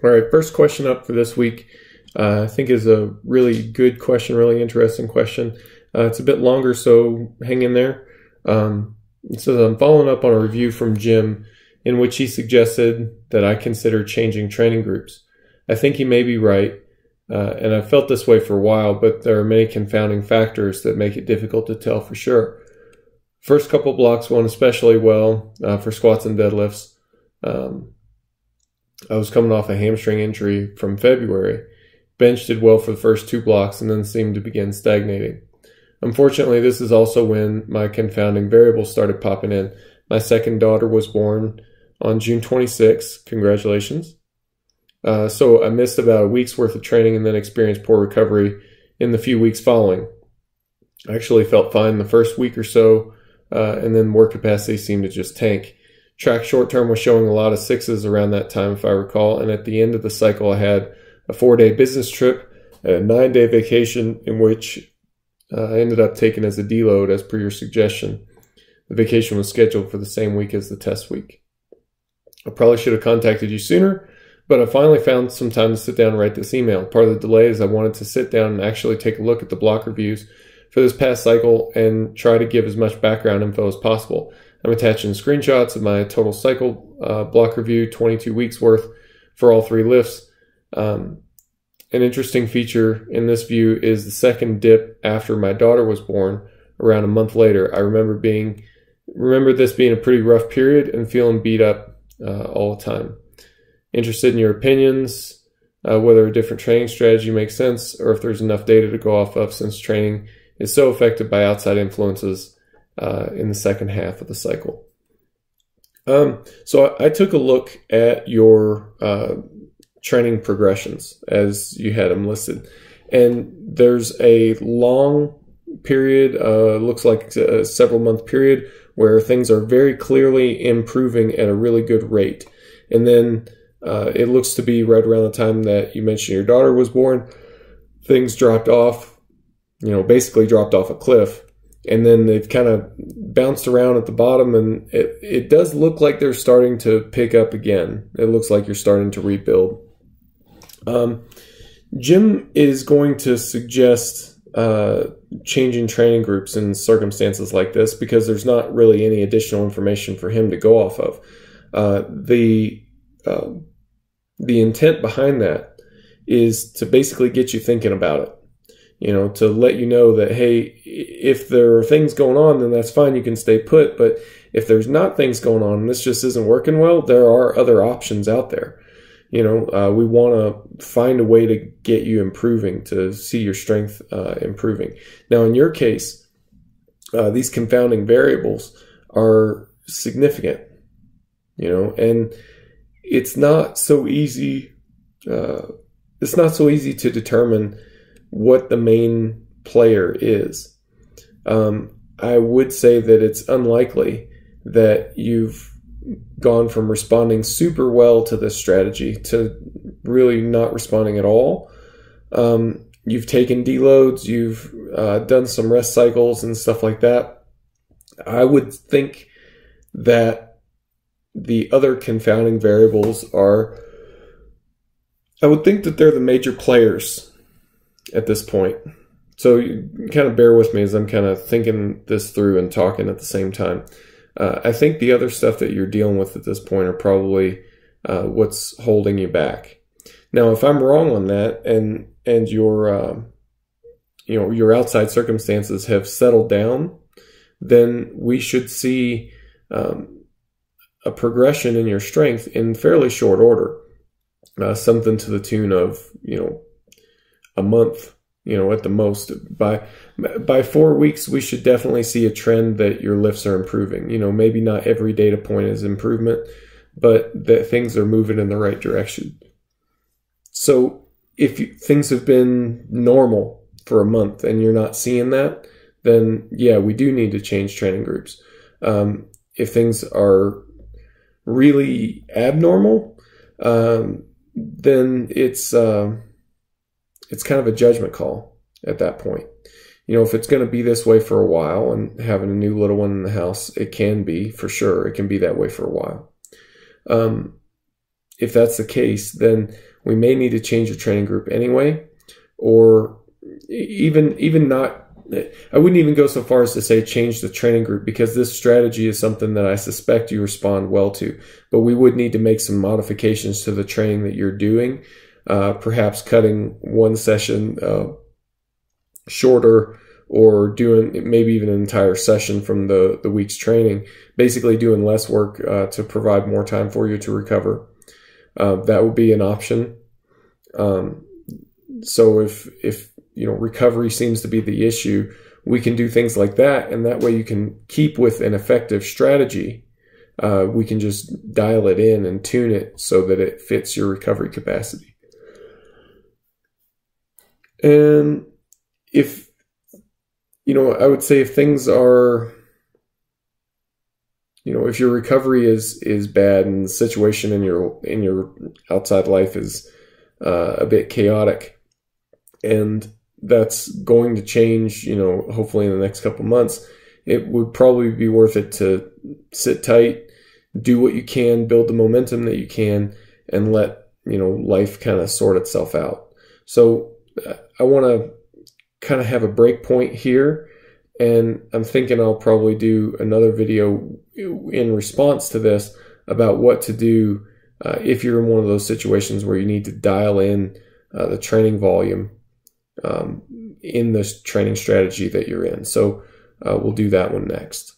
All right, first question up for this week, I think is a really good question, really interesting question. It's a bit longer, so hang in there. It says, I'm following up on a review from Jim in which he suggested that I consider changing training groups. I think he may be right, and I've felt this way for a while, but there are many confounding factors that make it difficult to tell for sure. First couple blocks went especially well for squats and deadlifts. I was coming off a hamstring injury from February. Bench did well for the first two blocks and then seemed to begin stagnating. Unfortunately, this is also when my confounding variables started popping in. My second daughter was born on June 26th. Congratulations. So I missed about a week's worth of training and then experienced poor recovery in the few weeks following. I actually felt fine the first week or so, and then work capacity seemed to just tank. Track short term was showing a lot of sixes around that time, if I recall, and at the end of the cycle I had a 4-day business trip, a 9-day vacation in which I ended up taking as a deload as per your suggestion. The vacation was scheduled for the same week as the test week. I probably should have contacted you sooner, but I finally found some time to sit down and write this email. Part of the delay is I wanted to sit down and actually take a look at the block reviews for this past cycle and try to give as much background info as possible. I'm attaching screenshots of my total cycle block review, 22 weeks worth for all 3 lifts. An interesting feature in this view is the second dip after my daughter was born, around a month later. I remember this being a pretty rough period and feeling beat up all the time. Interested in your opinions, whether a different training strategy makes sense or if there's enough data to go off of since training is so affected by outside influences in the second half of the cycle. So I took a look at your training progressions as you had them listed. And there's a long period, looks like a several month period, where things are very clearly improving at a really good rate. And then it looks to be right around the time that you mentioned your daughter was born, things dropped off, basically dropped off a cliff. And then they've kind of bounced around at the bottom, and it does look like they're starting to pick up again. It looks like you're starting to rebuild. Jim is going to suggest changing training groups in circumstances like this because there's not really any additional information for him to go off of. The intent behind that is to basically get you thinking about it. To let you know that, hey, if there are things going on, then that's fine. You can stay put. But if there's not things going on and this just isn't working well, there are other options out there. We want to find a way to get you improving, to see your strength improving. Now, in your case, these confounding variables are significant, and it's not so easy. It's not so easy to determine what the main player is. I would say that it's unlikely that you've gone from responding super well to this strategy to really not responding at all. You've taken deloads, you've done some rest cycles and stuff like that. I would think that the other confounding variables I would think that they're the major players at this point. So you kind of bear with me as I'm kind of thinking this through and talking at the same time. I think the other stuff that you're dealing with at this point are probably what's holding you back. Now, if I'm wrong on that and your outside circumstances have settled down, then we should see a progression in your strength in fairly short order. Something to the tune of, a month, at the most. By 4 weeks, we should definitely see a trend that your lifts are improving. Maybe not every data point is improvement, but that things are moving in the right direction. So if things have been normal for a month and you're not seeing that, then yeah, we do need to change training groups. If things are really abnormal, then it's kind of a judgment call at that point. If it's going to be this way for a while and having a new little one in the house, it can be, for sure. It can be that way for a while. if that's the case, then we may need to change the training group anyway, or even not. I wouldn't even go so far as to say change the training group, because this strategy is something that I suspect you respond well to. But we would need to make some modifications to the training that you're doing, perhaps cutting one session shorter, or doing maybe even an entire session from the week's training, basically doing less work to provide more time for you to recover. That would be an option. So if recovery seems to be the issue, we can do things like that, and that way you can keep with an effective strategy. We can just dial it in and tune it so that it fits your recovery capacity. And if, I would say if things are, if your recovery is bad and the situation in your outside life is a bit chaotic, and that's going to change, hopefully in the next couple months, it would probably be worth it to sit tight, do what you can, build the momentum that you can, and let, life kind of sort itself out. So I want to kind of have a break point here, and I'm thinking I'll probably do another video in response to this about what to do if you're in one of those situations where you need to dial in the training volume in this training strategy that you're in. So we'll do that one next.